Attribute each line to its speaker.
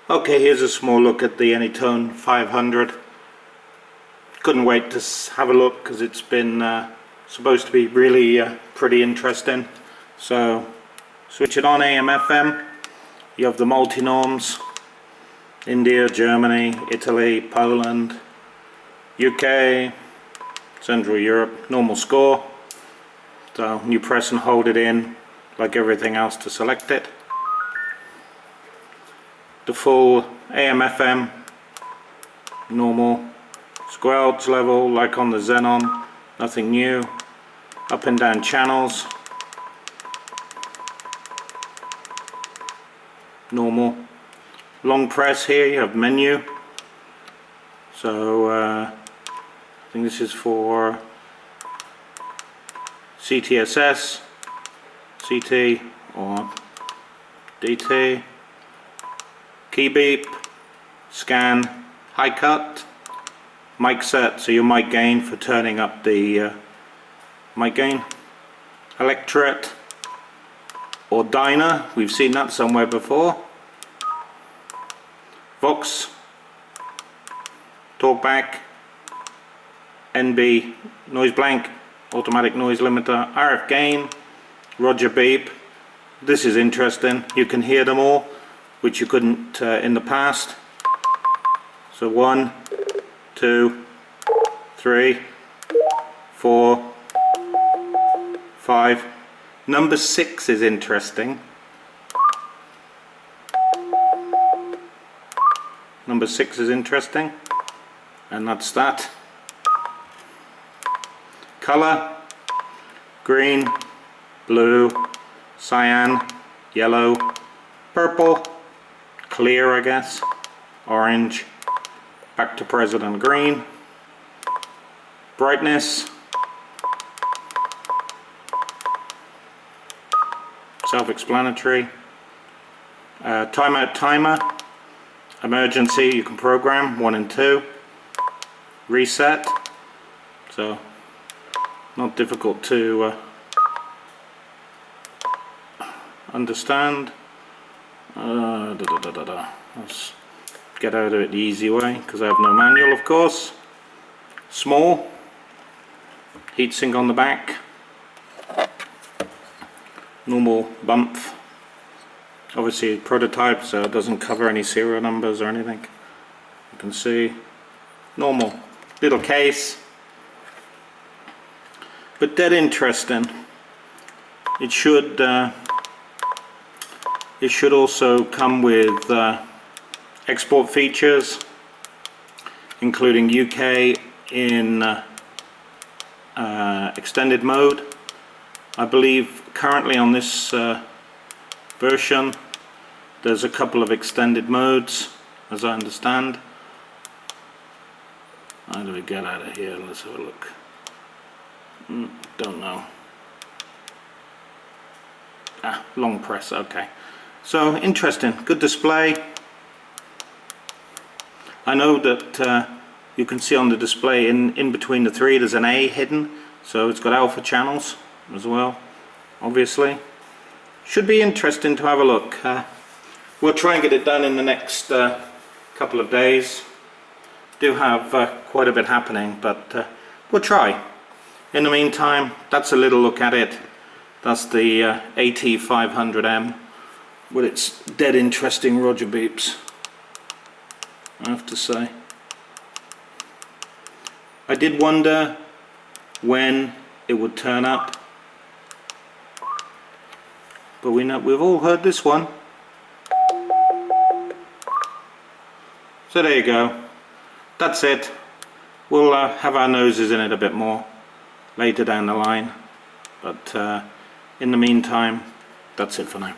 Speaker 1: Okay, here's a small look at the AT500. Couldn't wait to have a look because it's been supposed to be really pretty interesting. So switch it on, AM FM. You have the multi-norms: India, Germany, Italy, Poland, UK, Central Europe, normal score. So you press and hold it in like everything else to select it. The full AM FM, normal, squelch level like on the Xenon, nothing new. Up and down channels, normal. Long press here, you have menu. So I think this is for CTSS, CT or DT. Key beep, scan, high cut, mic set, so your mic gain for turning up the mic gain, electret or dyna, we've seen that somewhere before, Vox, talkback, NB, noise blank, automatic noise limiter, RF gain, Roger beep. This is interesting, you can hear them all, which you couldn't in the past. So 1, 2, 3, 4, 5. Number 6 is interesting. Number 6 is interesting, and that's that. Color: green, blue, cyan, yellow, purple, clear, I guess, orange, back to President green. Brightness, self-explanatory. Timeout timer, emergency, you can program 1 and 2. Reset, so not difficult to understand. Let's get out of it the easy way because I have no manual, of course. Small, heatsink on the back, normal bump, obviously a prototype, so it doesn't cover any serial numbers or anything. You can see normal little case, but dead interesting. It should also come with export features, including UK in extended mode. I believe currently on this version there's a couple of extended modes, as I understand. How do we get out of here? Let's have a look. Don't know. Long press, okay. So interesting, good display. I know that you can see on the display in between the 3 there's an A hidden, so it's got alpha channels as well, obviously. Should be interesting to have a look. We'll try and get it done in the next couple of days. Do have quite a bit happening, but we'll try. In the meantime, that's a little look at it. That's the AT500m with its dead interesting Roger beeps, I have to say. I did wonder when it would turn up, but we've all heard this one. So there you go. That's it. We'll have our noses in it a bit more later down the line, but in the meantime, that's it for now.